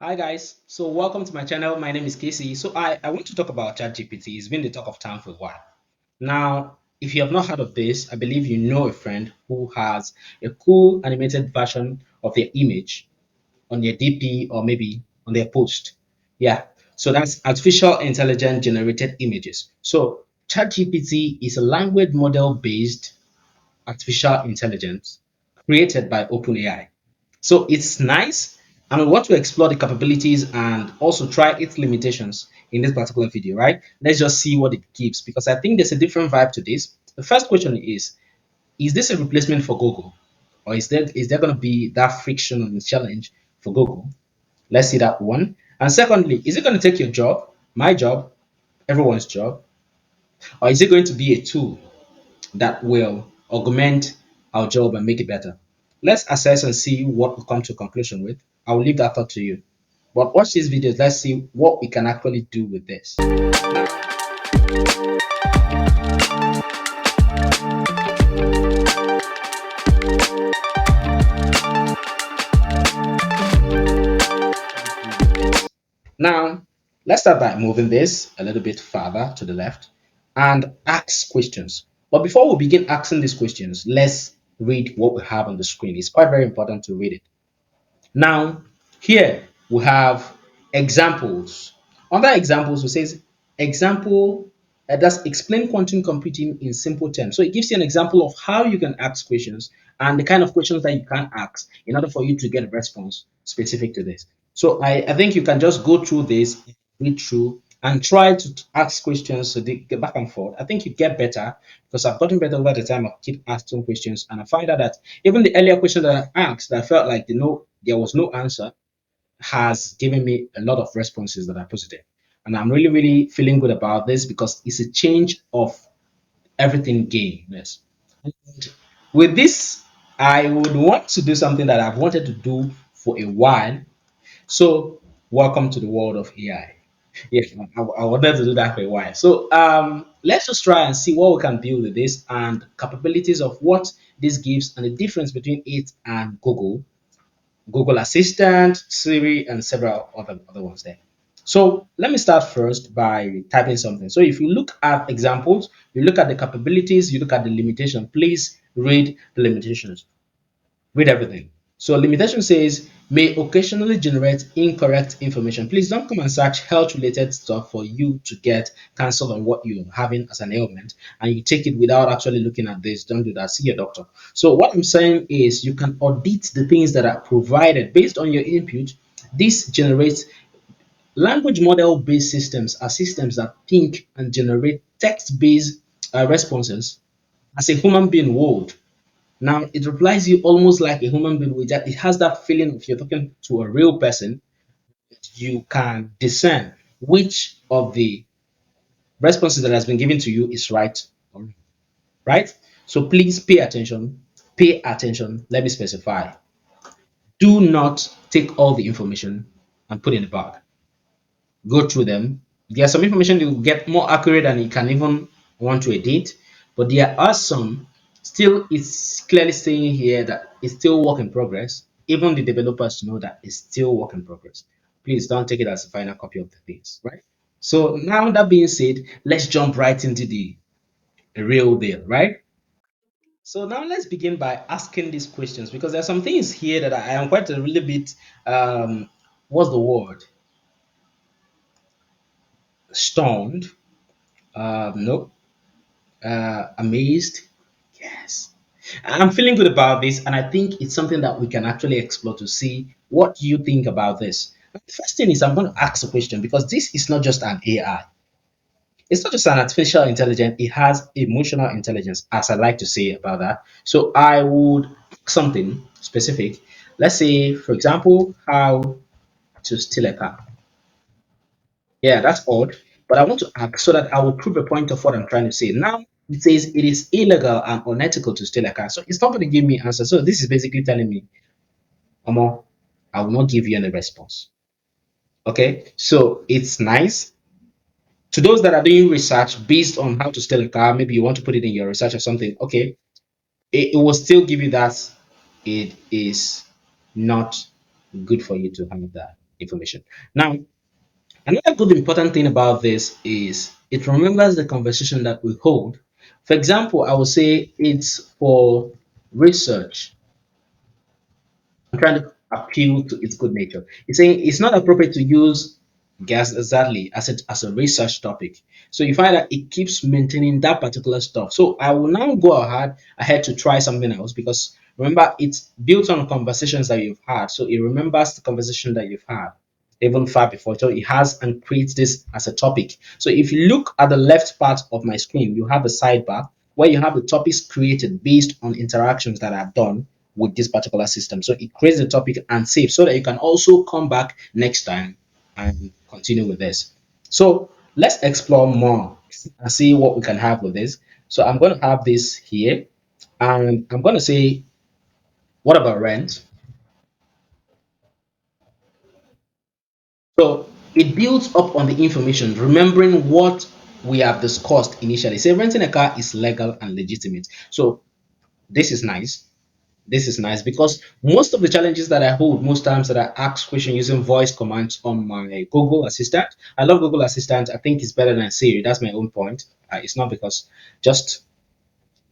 Hi guys, so welcome to my channel. My name is Casey. So I want to talk about ChatGPT. It's been the talk of town for a while. Now, if you have not heard of this, I believe you know a friend who has a cool animated version of their image on their DP or maybe on their post. Yeah, so that's artificial intelligence generated images. So ChatGPT is a language model based artificial intelligence created by OpenAI. So it's nice, and we want to explore the capabilities and also try its limitations in this particular video, right? Let's just see what it gives because I think there's a different vibe to this. The first question is this a replacement for Google? Or is there going to be that friction and challenge for Google? Let's see that one. And secondly, is it going to take your job, my job, everyone's job, or is it going to be a tool that will augment our job and make it better? Let's assess and see what we come to a conclusion with. I will leave that thought to you. But watch these videos. Let's see what we can actually do with this. Now, let's start by moving this a little bit further to the left and ask questions. But before we begin asking these questions, let's read what we have on the screen. It's quite very important to read it. Now, here we have examples. Under examples, we says example that's explain quantum computing in simple terms. So it gives you an example of how you can ask questions and the kind of questions that you can ask in order for you to get a response specific to this. So I think you can just go through this, read through, and try to ask questions so they get back and forth. I think you get better because I've gotten better over the time. I keep asking questions, and I find out that even the earlier question that I asked, that I felt like there was no answer, has given me a lot of responses that are positive. And I'm really, really feeling good about this because it's a change of everything gain. Yes. And with this, I would want to do something that I've wanted to do for a while. So, welcome to the world of AI. Yes, I wanted to do that for a while. So, let's just try and see what we can build with this and capabilities of what this gives and the difference between it and Google Assistant, Siri, and several other ones there. So let me start first by typing something. So if you look at examples, you look at the capabilities, you look at the limitation, please read the limitations. Read everything. So limitation says may occasionally generate incorrect information. Please don't come and search health related stuff for you to get cancelled on what you're having as an ailment and you take it without actually looking at this. Don't do that. See your doctor. So what I'm saying is you can audit the things that are provided based on your input. This generates language model based systems are systems that think and generate text based responses as a human being would. Now it replies you almost like a human being with that. It has that feeling if you're talking to a real person, you can discern which of the responses that has been given to you is right or wrong, right? So please pay attention. Pay attention. Let me specify. Do not take all the information and put in the bag. Go through them. There's some information you get more accurate than you can even want to edit, but there are some still it's clearly saying here that it's still work in progress. Even the developers know that it's still work in progress. Please don't take it as a final copy of the things, right? So now that being said, let's jump right into the real deal, right? So now let's begin by asking these questions because there are some things here that I am quite a little bit what's the word? Stunned. Nope. Amazed. Yes. I'm feeling good about this, and I think it's something that we can actually explore to see what you think about this. The first thing is I'm going to ask a question because this is not just an AI. It's not just an artificial intelligence. It has emotional intelligence, as I like to say about that. So I would ask something specific. Let's say, for example, how to steal a car. Yeah, that's odd. But I want to ask so that I will prove a point of what I'm trying to say. Now it says it is illegal and unethical to steal a car. So it's not going to give me answer. So this is basically telling me, Amo, I will not give you any response. Okay. So it's nice. To those that are doing research based on how to steal a car, maybe you want to put it in your research or something. Okay. It will still give you that it is not good for you to have that. information. Now, another good important thing about this is it remembers the conversation that we hold. For example, I would say it's for research. I'm trying to appeal to its good nature. It's saying it's not appropriate to use gas exactly as a research topic. So you find that it keeps maintaining that particular stuff. So I will now go ahead to try something else because remember it's built on conversations that you've had. So it remembers the conversation that you've had even far before. So it has and creates this as a topic. So if you look at the left part of my screen, you have a sidebar where you have the topics created based on interactions that are done with this particular system. So it creates the topic and saves so that you can also come back next time and continue with this. So let's explore more and see what we can have with this. So I'm going to have this here and I'm going to say, what about rent? So it builds up on the information, remembering what we have discussed initially. Say renting a car is legal and legitimate. So this is nice. This is nice because most of the challenges that I hold most times that I ask questions using voice commands on my Google Assistant. I love Google Assistant. I think it's better than Siri. That's my own point. It's not because just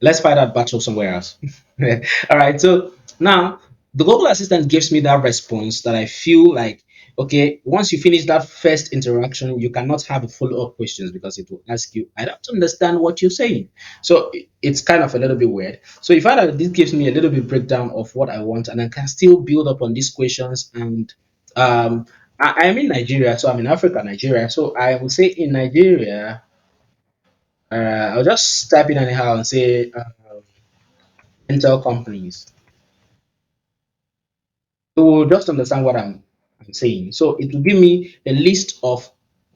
let's fight that battle somewhere else. All right. So now the Google Assistant gives me that response that I feel like, okay, once you finish that first interaction, you cannot have a follow-up questions because it will ask you, I don't understand what you're saying. So it's kind of a little bit weird. So if I that this gives me a little bit breakdown of what I want, and I can still build up on these questions. And I am in Nigeria, so I'm in Africa, Nigeria. So I would say in Nigeria, I'll just type in anyhow and say rental companies. To just understand what I'm saying. So it will give me a list of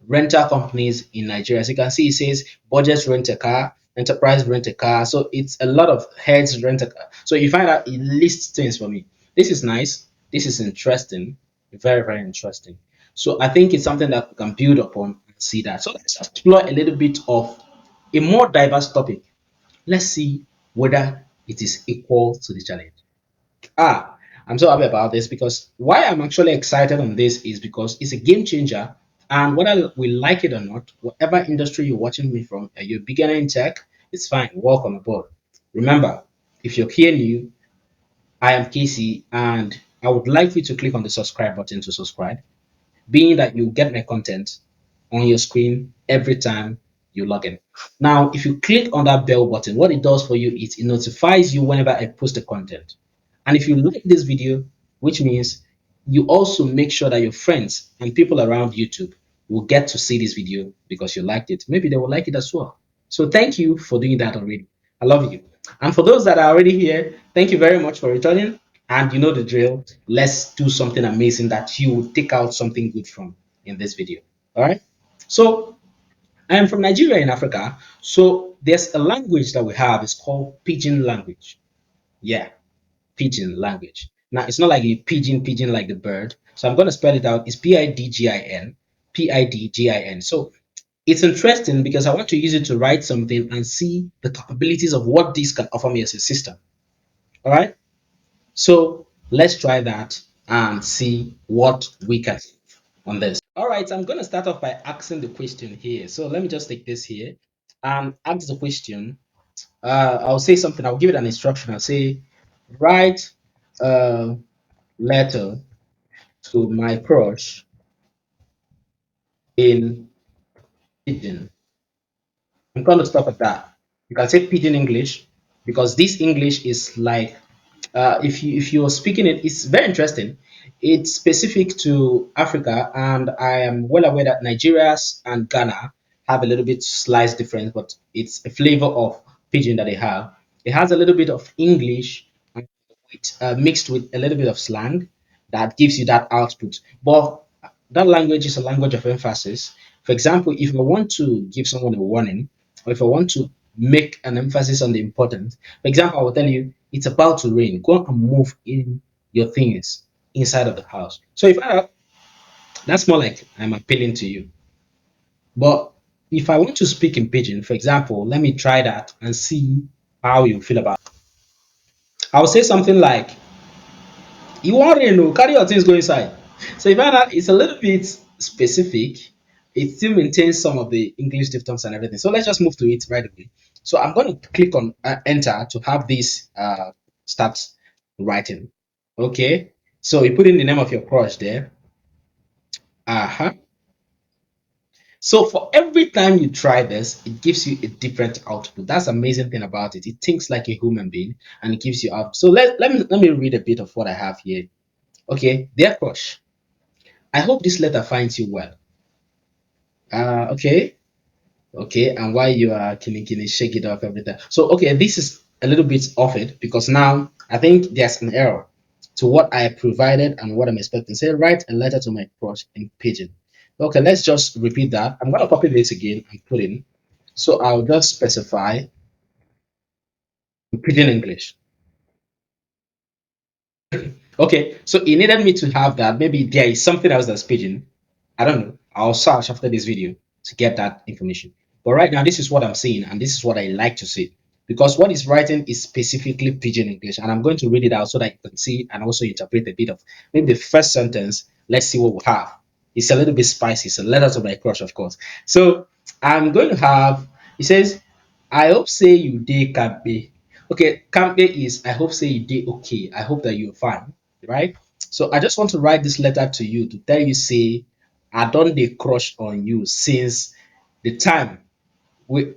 rental companies in Nigeria. As you can see, it says budget rent a car, enterprise rent a car. So it's a lot of heads rent a car. So you find out it lists things for me. This is nice. This is interesting. Very, very interesting. So I think it's something that we can build upon and see that. So let's explore a little bit of a more diverse topic. Let's see whether it is equal to the challenge. Ah, I'm so happy about this because why I'm actually excited on this is because it's a game changer. And whether we like it or not, whatever industry you're watching me from, you're a beginner in tech, it's fine. Welcome aboard. Remember, if you're here new, I am Casey, and I would like you to click on the subscribe button to subscribe, being that you get my content on your screen every time you log in. Now, if you click on that bell button, what it does for you is it notifies you whenever I post the content. And if you like this video, which means you also make sure that your friends and people around YouTube will get to see this video because you liked it. Maybe they will like it as well. So thank you for doing that already. I love you. And for those that are already here, thank you very much for returning. And you know the drill. Let's do something amazing that you will take out something good from in this video. All right. So I am from Nigeria in Africa. So there's a language that we have. It's called Pidgin language. Yeah, Pidgin language. Now it's not like a pigeon like the bird. So I'm going to spell it out. It's Pidgin, Pidgin. So it's interesting because I want to use it to write something and see the capabilities of what this can offer me as a system. All right. So let's try that and see what we can see on this. All right, I'm going to start off by asking the question here. So let me just take this here and ask the question. I'll say something. I'll give it an instruction. I'll say, write a letter to my crush in pidgin. I'm going to stop at that. You can say pidgin English because this English is like if you're speaking it, it's very interesting. It's specific to Africa, and I am well aware that Nigeria and Ghana have a little bit slight difference, but it's a flavor of pidgin that they have. It has a little bit of English mixed with a little bit of slang that gives you that output. But that language is a language of emphasis. For example, if I want to give someone a warning, or if I want to make an emphasis on the important, for example, I will tell you it's about to rain. Go and move in your things inside of the house. So if I that's more like I'm appealing to you. But if I want to speak in pidgin, for example, let me try that and see how you feel about it. I'll say something like, you want rain, no, carry your things go inside. So you find out it's a little bit specific. It still maintains some of the English diphthongs and everything. So let's just move to it right away. So I'm going to click on enter to have this start writing. Okay. So you put in the name of your crush there. Uh-huh. So for every time you try this, it gives you a different output. That's the amazing thing about it. It thinks like a human being and it gives you out. So let me read a bit of what I have here. Okay, dear crush, I hope this letter finds you well. Okay, okay, and while you are killing, shake it off everything. So okay, this is a little bit off it because now I think there's an error to what I provided and what I'm expecting. Say write a letter to my crush in pigeon. Okay, let's just repeat that. I'm gonna copy this again and put in. So I'll just specify pidgin English. Okay, so he needed me to have that. Maybe there is something else that's pidgin. I don't know. I'll search after this video to get that information. But right now, this is what I'm seeing, and this is what I like to see. Because what he's writing is specifically pidgin English, and I'm going to read it out so that you can see and also interpret a bit of maybe the first sentence. Let's see what we have. It's a little bit spicy. It's a letter to my crush, of course. So I'm going to have. It says, "I hope say you day can be." Okay, campe is I hope say you did okay. I hope that you're fine, right? So I just want to write this letter to you to tell you, say, I don't dey crush on you since the time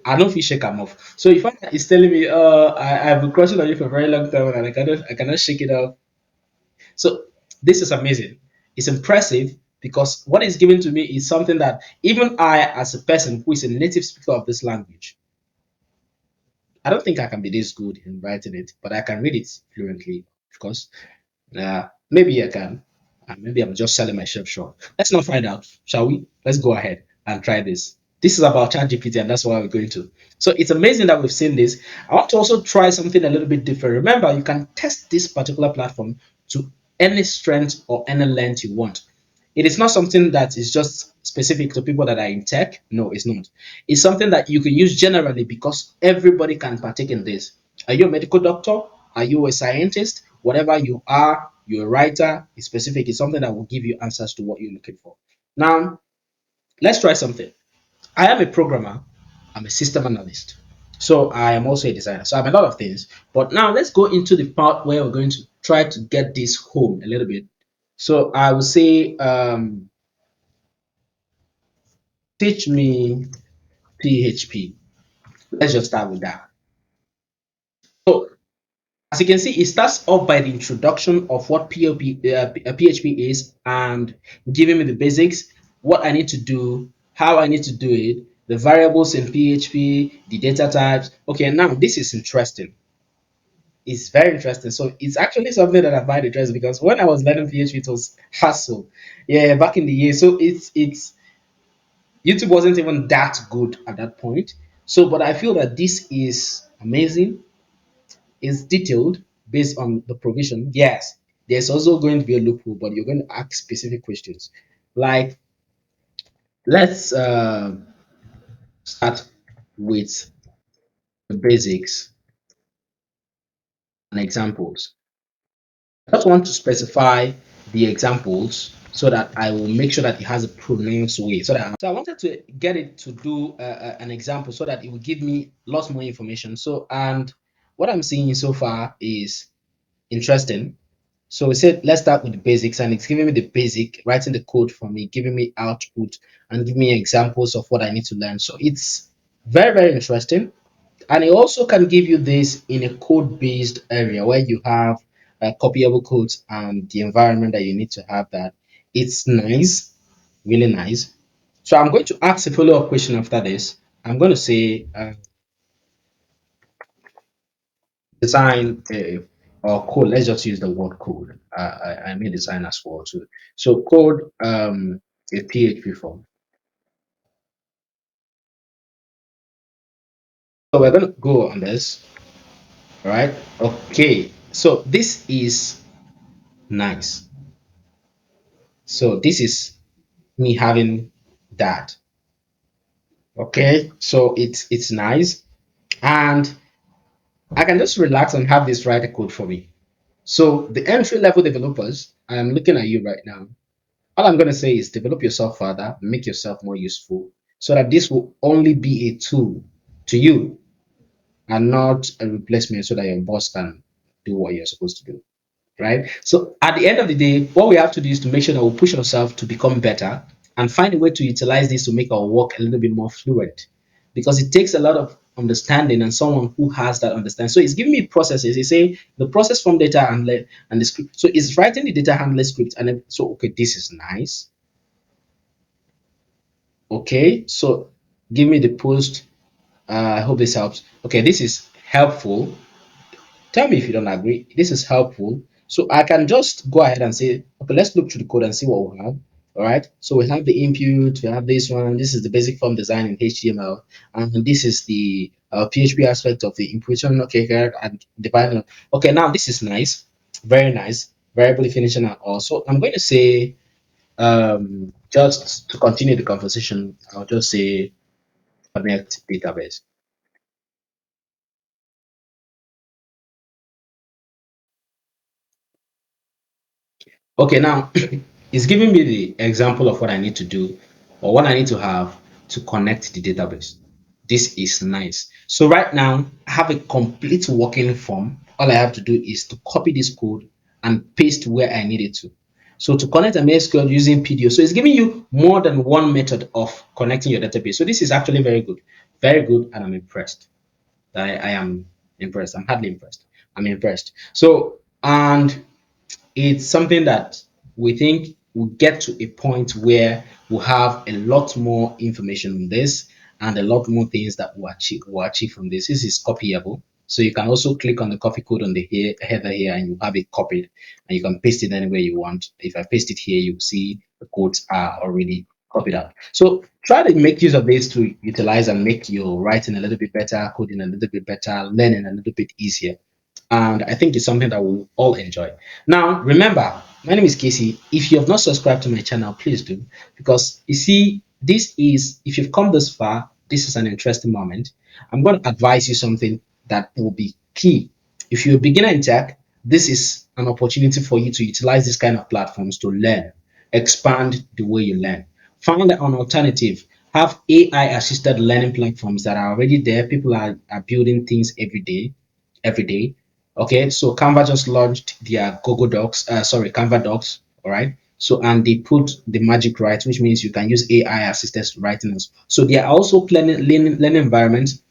I don't feel shake am off. So if it's telling me, I've been crushing on you for a very long time and I cannot shake it off. So this is amazing. It's impressive because what is given to me is something that even I, as a person who is a native speaker of this language, I don't think I can be this good in writing it, but I can read it fluently, of course. Maybe I can. Maybe I'm just selling myself short. Let's not find out, shall we? Let's go ahead and try this. This is about ChatGPT, and that's what we're going to. So it's amazing that we've seen this. I want to also try something a little bit different. Remember, you can test this particular platform to any strength or any length you want. It is not something that is just specific to people that are in tech. No, it's not. It's something that you can use generally because everybody can partake in this. Are you a medical doctor? Are you a scientist? Whatever you are, you're a writer, it's specific. It's something that will give you answers to what you're looking for. Now, let's try something. I am a programmer, I'm a system analyst. So I am also a designer. So I'm a lot of things. But now let's go into the part where we're going to try to get this home a little bit. So I will say, teach me PHP. Let's just start with that. So as you can see, it starts off by the introduction of what PHP is and giving me the basics, what I need to do, how I need to do it, the variables in PHP, the data types. Okay, now this is interesting. It's very interesting. So it's actually something that I find interesting because when I was learning PHP, it was hassle. Yeah, back in the year. So it's YouTube wasn't even that good at that point. So, but I feel that this is amazing, is detailed based on the provision. Yes, there's also going to be a loophole, but you're going to ask specific questions. Like, let's start with the basics and examples. I just want to specify the examples so that I will make sure that it has a pronounced way. So I wanted to get it to do an example so that it will give me lots more information. So and what I'm seeing so far is interesting. So we said let's start with the basics, and it's giving me the basic, writing the code for me, giving me output, and giving me examples of what I need to learn. So it's very, very interesting. And it also can give you this in a code-based area where you have copyable codes and the environment that you need to have that. It's nice, really nice. So I'm going to ask a follow-up question after this. I'm going to say design or code. Let's just use the word code. I may design as well too. So code a PHP form. So we're going to go on this. All right. Okay. So this is nice. So this is me having that. Okay. So it's nice, and I can just relax and have this write a code for me. So the entry level developers, I'm looking at you right now. All I'm going to say is develop yourself further, make yourself more useful, so that this will only be a tool to you and not a replacement, so that your boss can do what you're supposed to do. Right? So at the end of the day, what we have to do is to make sure that we push ourselves to become better and find a way to utilize this to make our work a little bit more fluent. Because it takes a lot of understanding and someone who has that understanding. So it's giving me processes. It's saying the process from data handler and the script. So it's writing the data handler script and then so okay, this is nice. Okay, so give me the post. I hope this helps. Okay, this is helpful. Tell me if you don't agree. This is helpful. So I can just go ahead and say, okay, let's look through the code and see what we have. All right. So we have the input, we have this one. This is the basic form design in HTML. And this is the PHP aspect of the input. Okay, here and define. Okay, now this is nice. Very nice. Variable definition and all. So I'm going to say, just to continue the conversation, I'll just say connect database. Okay, now it's giving me the example of what I need to do or what I need to have to connect the database. This is nice. So right now, I have a complete working form. All I have to do is to copy this code and paste where I need it to. So to connect a MySQL using PDO, so it's giving you more than one method of connecting your database. So this is actually very good, and I'm impressed. I am impressed. I'm hardly impressed. I'm impressed. So and it's something that we think will get to a point where we'll have a lot more information on this and a lot more things that we'll achieve from this. This is copyable. So you can also click on the copy code on the header here and you have it copied and you can paste it anywhere you want. If I paste it here, you'll see the codes are already copied out. So try to make use of this to utilize and make your writing a little bit better, coding a little bit better, learning a little bit easier, and I think it's something that we'll all enjoy. Now, remember, my name is Casey. If you have not subscribed to my channel, please do, because you see, if you've come this far, this is an interesting moment. I'm going to advise you something that will be key. If you're a beginner in tech, this is an opportunity for you to utilize this kind of platforms to learn, expand the way you learn. Find an alternative. Have AI assisted learning platforms that are already there. People are building things every day. Okay, so Canva just launched their Google Docs, sorry, Canva Docs. All right. So and they put the magic right, which means you can use AI assisted writing. So they are also learning environments.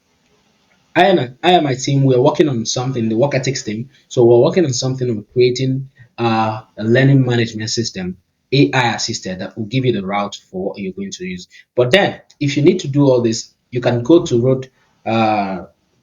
I and my team, we're working on something, the work ethics team. So we're working on something on creating a learning management system, AI assisted, that will give you the route for what you're going to use. But then, if you need to do all this, you can go to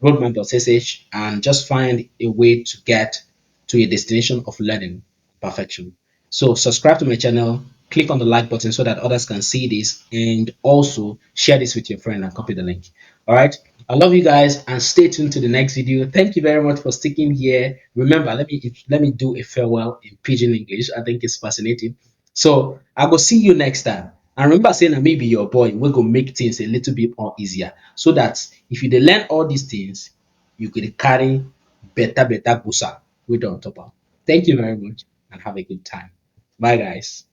roadmap.sh and just find a way to get to a destination of learning perfection. So subscribe to my channel, click on the like button so that others can see this, and also share this with your friend and copy the link. All right. I love you guys and stay tuned to the next video. Thank you very much for sticking here. Remember, let me do a farewell in pidgin English. I think it's fascinating. So I will see you next time. And remember saying that maybe your boy will go make things a little bit more easier. So that if you dey learn all these things, you could carry better busa. We don't top up. Thank you very much and have a good time. Bye guys.